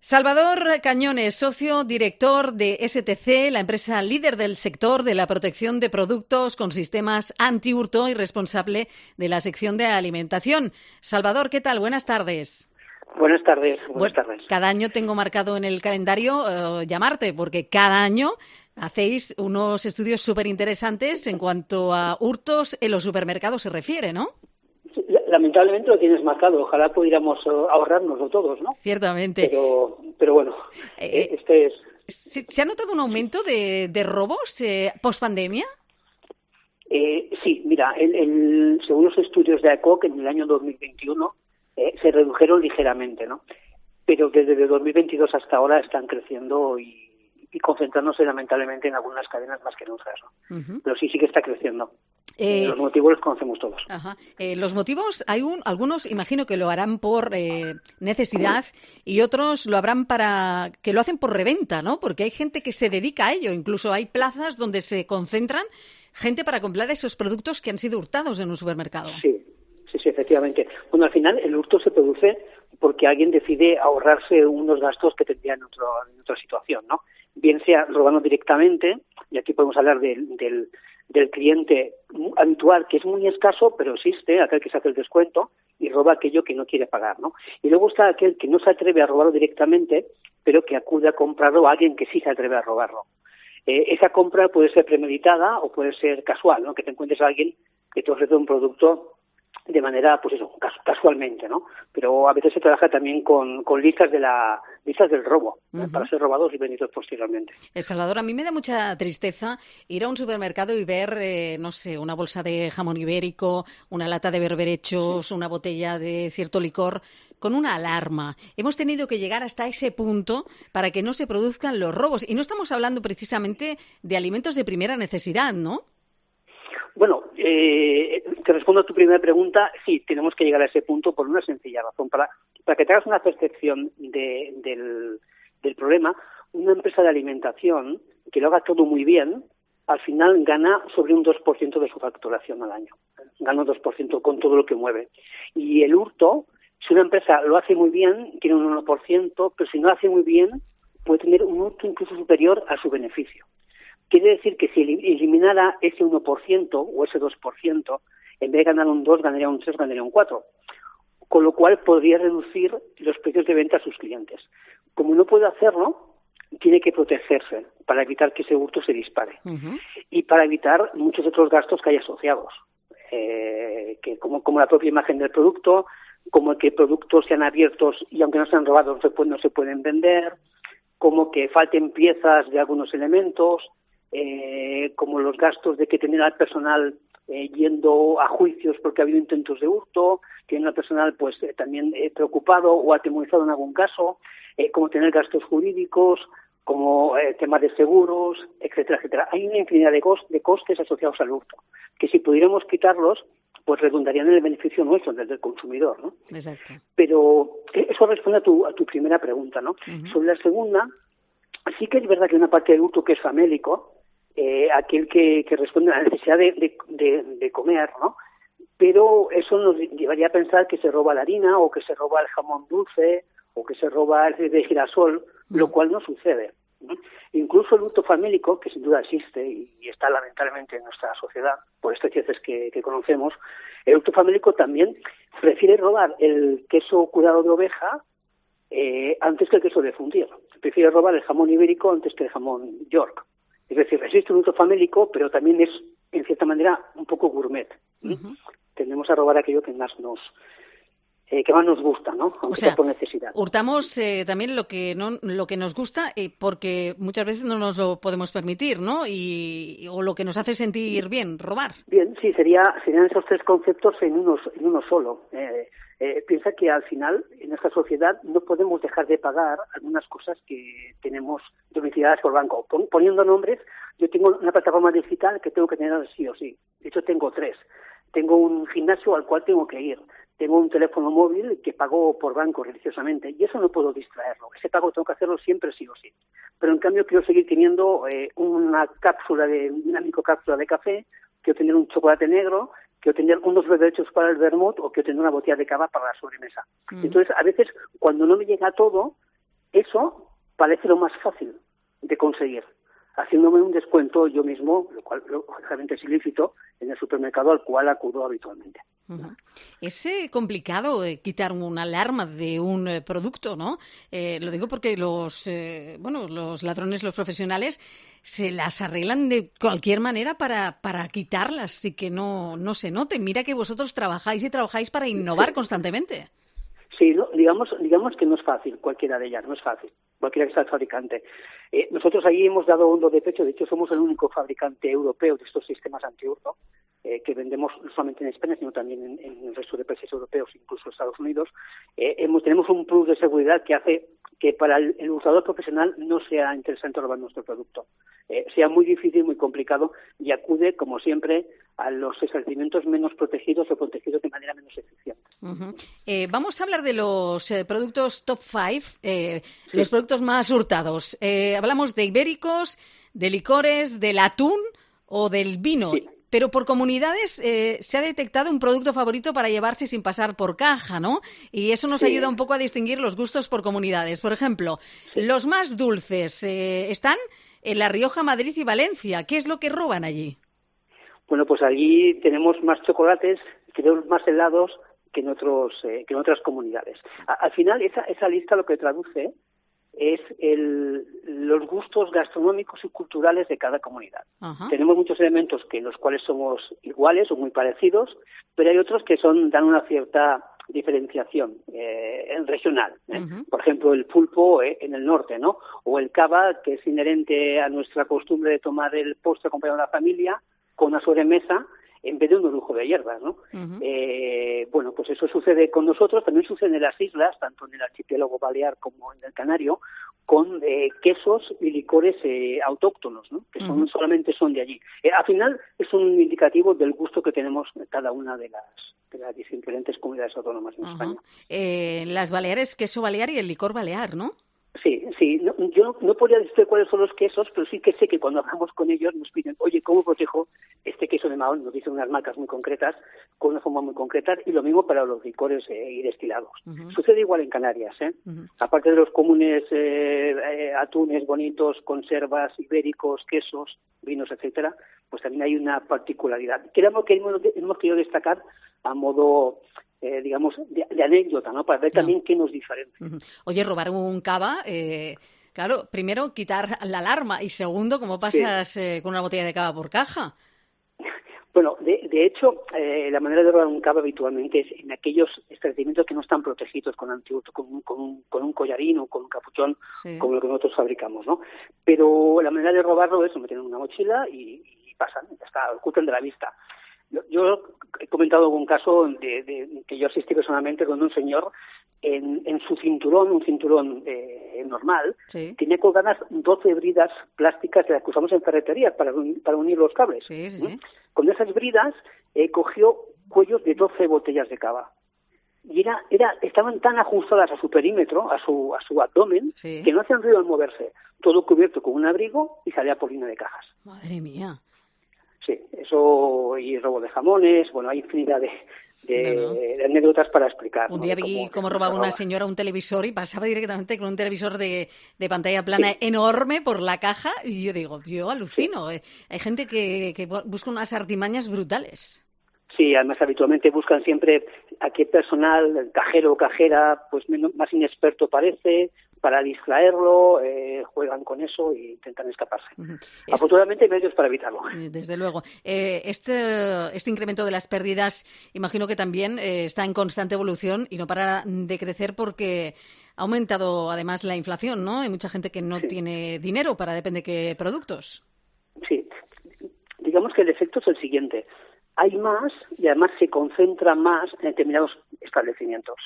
Salvador Cañones, socio director de STC, la empresa líder del sector de la protección de productos con sistemas antihurto y responsable de la sección de alimentación. Salvador, ¿qué tal? Buenas tardes. Buenas tardes. Buenas tardes. Cada año tengo marcado en el calendario llamarte, porque cada año hacéis unos estudios súper interesantes en cuanto a hurtos en los supermercados se refiere, ¿no? Lamentablemente lo tienes marcado. Ojalá pudiéramos ahorrárnoslo todos, ¿no? Ciertamente. Pero bueno, este es... ¿Se ha notado un aumento de robos post-pandemia? Sí, mira, según los estudios de AECOC, en el año 2021 se redujeron ligeramente, ¿no? Pero desde el 2022 hasta ahora están creciendo y concentrándose lamentablemente en algunas cadenas más que en otras, ¿no? Uh-huh. Pero sí que está creciendo. Los motivos los conocemos todos. Ajá. Los motivos, algunos imagino que lo harán por necesidad y otros lo harán que lo hacen por reventa, ¿no? Porque hay gente que se dedica a ello. Incluso hay plazas donde se concentran gente para comprar esos productos que han sido hurtados en un supermercado. Sí, efectivamente. Bueno, al final el hurto se produce porque alguien decide ahorrarse unos gastos que tendría en otra situación, ¿no? Bien sea robando directamente, y aquí podemos hablar del cliente habitual, que es muy escaso, pero existe, aquel que se hace el descuento y roba aquello que no quiere pagar, ¿no? Y luego está aquel que no se atreve a robarlo directamente, pero que acude a comprarlo a alguien que sí se atreve a robarlo. Esa compra puede ser premeditada o puede ser casual, ¿no? Que te encuentres a alguien que te ofrece un producto de manera, pues eso, casualmente, ¿no? Pero a veces se trabaja también con listas del robo, uh-huh, para ser robados y vendidos posteriormente. Salvador, a mí me da mucha tristeza ir a un supermercado y ver, no sé, una bolsa de jamón ibérico, una lata de berberechos, una botella de cierto licor con una alarma. Hemos tenido que llegar hasta ese punto para que no se produzcan los robos. Y no estamos hablando precisamente de alimentos de primera necesidad, ¿no? Bueno, te respondo a tu primera pregunta. Sí, tenemos que llegar a ese punto por una sencilla razón. Para que te hagas una percepción del problema, una empresa de alimentación que lo haga todo muy bien, al final gana sobre un 2% de su facturación al año. Gana un 2% con todo lo que mueve. Y el hurto, si una empresa lo hace muy bien, tiene un 1%, pero si no lo hace muy bien, puede tener un hurto incluso superior a su beneficio. Quiere decir que si eliminara ese 1% o ese 2%, en vez de ganar un 2, ganaría un 3, ganaría un 4. Con lo cual podría reducir los precios de venta a sus clientes. Como no puede hacerlo, tiene que protegerse para evitar que ese hurto se dispare. Uh-huh. Y para evitar muchos otros gastos que hay asociados, que como la propia imagen del producto, como que productos sean abiertos y aunque no sean robados no se pueden vender, como que falten piezas de algunos elementos, como los gastos de que tener al personal yendo a juicios porque ha habido intentos de hurto, tener al personal pues también preocupado o atemorizado en algún caso, como tener gastos jurídicos, como temas de seguros, etcétera, etcétera. Hay una infinidad de costes asociados al hurto, que si pudiéramos quitarlos, pues redundarían en el beneficio nuestro, desde el consumidor, ¿no? Exacto. Pero eso responde a tu primera pregunta, ¿no? Uh-huh. Sobre la segunda, sí que es verdad que hay una parte del hurto que es famélico, aquel que responde a la necesidad de comer, ¿no? Pero eso nos llevaría a pensar que se roba la harina o que se roba el jamón dulce o que se roba el de girasol, lo cual no sucede, ¿no? Incluso el hurto famélico, que sin duda existe y está lamentablemente en nuestra sociedad, por especies que conocemos, el hurto famélico también prefiere robar el queso curado de oveja antes que el queso de fundir. Prefiere robar el jamón ibérico antes que el jamón York. Es decir, existe un hurto famélico, pero también es, en cierta manera, un poco gourmet. Uh-huh. Tendemos a robar aquello que más nos gusta, ¿no? Aunque o sea, por necesidad. Hurtamos también lo que nos gusta porque muchas veces no nos lo podemos permitir, ¿no? O lo que nos hace sentir bien, robar. Bien, sí, serían esos tres conceptos en uno solo. Piensa que al final, en esta sociedad, no podemos dejar de pagar algunas cosas que tenemos domiciliadas por banco. Poniendo nombres, yo tengo una plataforma digital que tengo que tener sí o sí. De hecho, tengo 3. Tengo un gimnasio al cual tengo que ir. Tengo un teléfono móvil que pago por banco religiosamente y eso no puedo distraerlo. Ese pago tengo que hacerlo siempre sí o sí. Pero en cambio quiero seguir teniendo una microcápsula de café, quiero tener un chocolate negro, quiero tener unos berberechos para el vermut o quiero tener una botella de cava para la sobremesa. Entonces, a veces, cuando no me llega todo, Eso parece lo más fácil de conseguir, haciéndome un descuento yo mismo, lo cual lógicamente es ilícito, en el supermercado al cual acudo habitualmente. Uh-huh. Es complicado quitar una alarma de un producto, ¿no? Lo digo porque los ladrones, los profesionales, se las arreglan de cualquier manera para quitarlas y que no se note. Mira que vosotros trabajáis para innovar constantemente. Sí, no, digamos que no es fácil cualquiera de ellas, no es fácil, cualquiera que sea el fabricante. Nosotros ahí hemos dado hondo de pecho, de hecho somos el único fabricante europeo de estos sistemas antihurto, que vendemos no solamente en España, sino también en el resto de países europeos, incluso Estados Unidos. Tenemos un plus de seguridad que hace que para el usador profesional no sea interesante robar nuestro producto. Sea muy difícil, muy complicado, y acude, como siempre, a los establecimientos menos protegidos o protegidos de manera menos eficiente. Uh-huh. Vamos a hablar de los productos top 5, los productos más hurtados. Hablamos de ibéricos, de licores, del atún o del vino. Sí. Pero por comunidades se ha detectado un producto favorito para llevarse sin pasar por caja, ¿no? Y eso nos ayuda un poco a distinguir los gustos por comunidades. Por ejemplo, los más dulces están en La Rioja, Madrid y Valencia. ¿Qué es lo que roban allí? Bueno, pues allí tenemos más chocolates, tenemos más helados que en otras comunidades. Al final, esa lista lo que traduce es los gustos gastronómicos y culturales de cada comunidad. Uh-huh. Tenemos muchos elementos en los cuales somos iguales o muy parecidos, pero hay otros que dan una cierta diferenciación regional. Uh-huh. Por ejemplo, el pulpo en el norte, ¿no? O el cava, que es inherente a nuestra costumbre de tomar el postre acompañado de la familia con una sobremesa en vez de un lujo de hierbas, ¿no? Uh-huh. Bueno, pues eso sucede con nosotros, también sucede en las islas, tanto en el archipiélago balear como en el Canario, con quesos y licores autóctonos, ¿no? Que solamente son de allí. Al final es un indicativo del gusto que tenemos en cada una de las diferentes comunidades autónomas en España. Las Baleares, queso balear y el licor balear, ¿no? Sí. No, yo no podría decir cuáles son los quesos, pero sí que sé que cuando hablamos con ellos nos piden, oye, ¿cómo protejo este queso de Mahón? Nos dicen unas marcas muy concretas, con una forma muy concreta, y lo mismo para los licores y destilados. Uh-huh. Sucede igual en Canarias, ¿eh? Uh-huh. Aparte de los comunes atunes bonitos, conservas, ibéricos, quesos, vinos, etcétera, pues también hay una particularidad. Creo que hemos querido destacar a modo digamos, de anécdota, ¿no? Para ver también qué nos diferencia. Uh-huh. Oye, robar un cava, claro, primero quitar la alarma y segundo, ¿cómo pasas con una botella de cava por caja? Bueno, de hecho, la manera de robar un cava habitualmente es en aquellos establecimientos que no están protegidos con antihurto, con un collarín o con un capuchón, como lo que nosotros fabricamos, ¿no? Pero la manera de robarlo es meter en una mochila y pasan, ya está, ocultan de la vista. Yo he comentado un caso de que yo asistí personalmente con un señor en su cinturón, un cinturón normal, tenía colgadas 12 bridas plásticas de las que usamos en ferretería para unir los cables. Sí. Con esas bridas cogió cuellos de 12 botellas de cava. Y estaban tan ajustadas a su perímetro, a su abdomen, que no hacían ruido al moverse. Todo cubierto con un abrigo y salía por línea de cajas. Madre mía. Sí, eso, y robo de jamones, bueno, hay infinidad de anécdotas para explicar. Un día vi cómo robaba una señora un televisor y pasaba directamente con un televisor de pantalla plana enorme por la caja y yo alucino. Sí. Hay gente que busca unas artimañas brutales. Sí, además habitualmente buscan siempre a qué personal, cajero o cajera, pues más inexperto parece, para distraerlo, juegan con eso e intentan escaparse. Uh-huh. Afortunadamente hay medios para evitarlo. Desde luego. Este incremento de las pérdidas, imagino que también está en constante evolución y no para de crecer porque ha aumentado además la inflación, ¿no? Hay mucha gente que no tiene dinero para depende de qué productos. Sí. Digamos que el efecto es el siguiente. Hay más y además se concentra más en determinados establecimientos.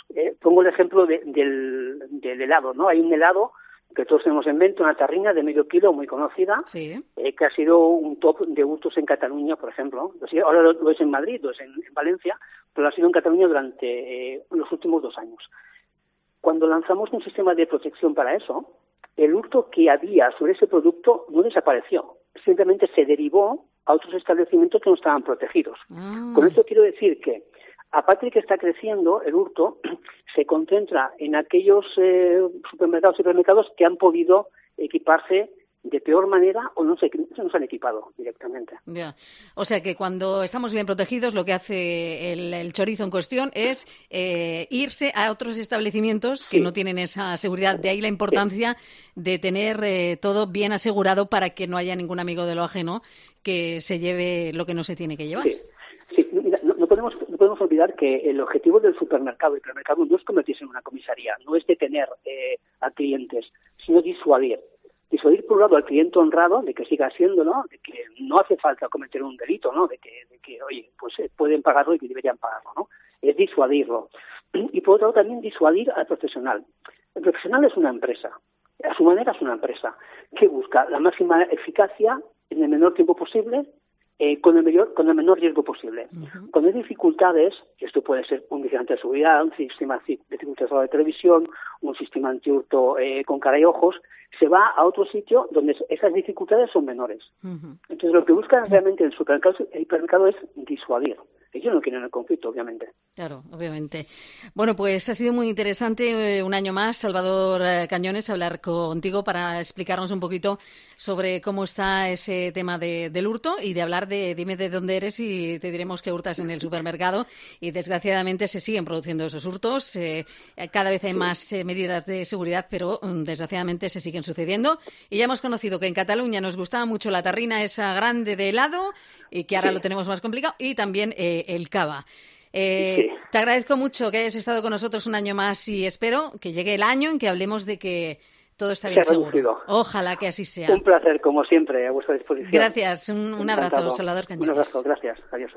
Pongo el ejemplo del helado, ¿no? Hay un helado que todos tenemos en mente, una tarrina de medio kilo muy conocida, que ha sido un top de gustos en Cataluña, por ejemplo. Ahora lo es en Madrid, lo es en Valencia, pero ha sido en Cataluña durante los últimos 2 años. Cuando lanzamos un sistema de protección para eso, el hurto que había sobre ese producto no desapareció, simplemente se derivó a otros establecimientos que no estaban protegidos. Con esto quiero decir que Aparte de que está creciendo, el hurto se concentra en aquellos supermercados que han podido equiparse de peor manera o no se han equipado directamente. Ya. O sea que cuando estamos bien protegidos, lo que hace el chorizo en cuestión es irse a otros establecimientos que no tienen esa seguridad. De ahí la importancia de tener todo bien asegurado para que no haya ningún amigo de lo ajeno que se lleve lo que no se tiene que llevar. Sí, mira, no podemos olvidar que el objetivo del supermercado y hipermercado no es convertirse en una comisaría, no es detener a clientes, sino disuadir. Disuadir, por un lado, al cliente honrado de que siga haciéndolo, de que no hace falta cometer un delito, ¿no? De que oye, pues pueden pagarlo y que deberían pagarlo, ¿no? Es disuadirlo. Y por otro lado, también disuadir al profesional. El profesional es una empresa, a su manera es una empresa, que busca la máxima eficacia en el menor tiempo posible, con el menor riesgo posible. Uh-huh. Cuando hay dificultades, esto puede ser un vigilante de seguridad, un sistema de circuitizado de televisión, un sistema antihurto con cara y ojos, se va a otro sitio donde esas dificultades son menores. Uh-huh. Entonces, lo que buscan realmente el hipermercado es disuadir. Ellos no quieren el conflicto, obviamente. Claro, obviamente. Bueno, pues ha sido muy interesante un año más, Salvador Cañones, hablar contigo para explicarnos un poquito sobre cómo está ese tema del hurto y de hablar dime de dónde eres y te diremos que hurtas en el supermercado. Y desgraciadamente se siguen produciendo esos hurtos. Cada vez hay más medidas de seguridad, pero desgraciadamente se siguen sucediendo. Y ya hemos conocido que en Cataluña nos gustaba mucho la tarrina esa grande de helado y que ahora lo tenemos más complicado, y también el cava. Te agradezco mucho que hayas estado con nosotros un año más y espero que llegue el año en que hablemos de que todo está bien seguro. Ojalá que así sea. Un placer, como siempre, a vuestra disposición. Gracias. Un abrazo, Salvador Cañones. Un abrazo, gracias. Adiós.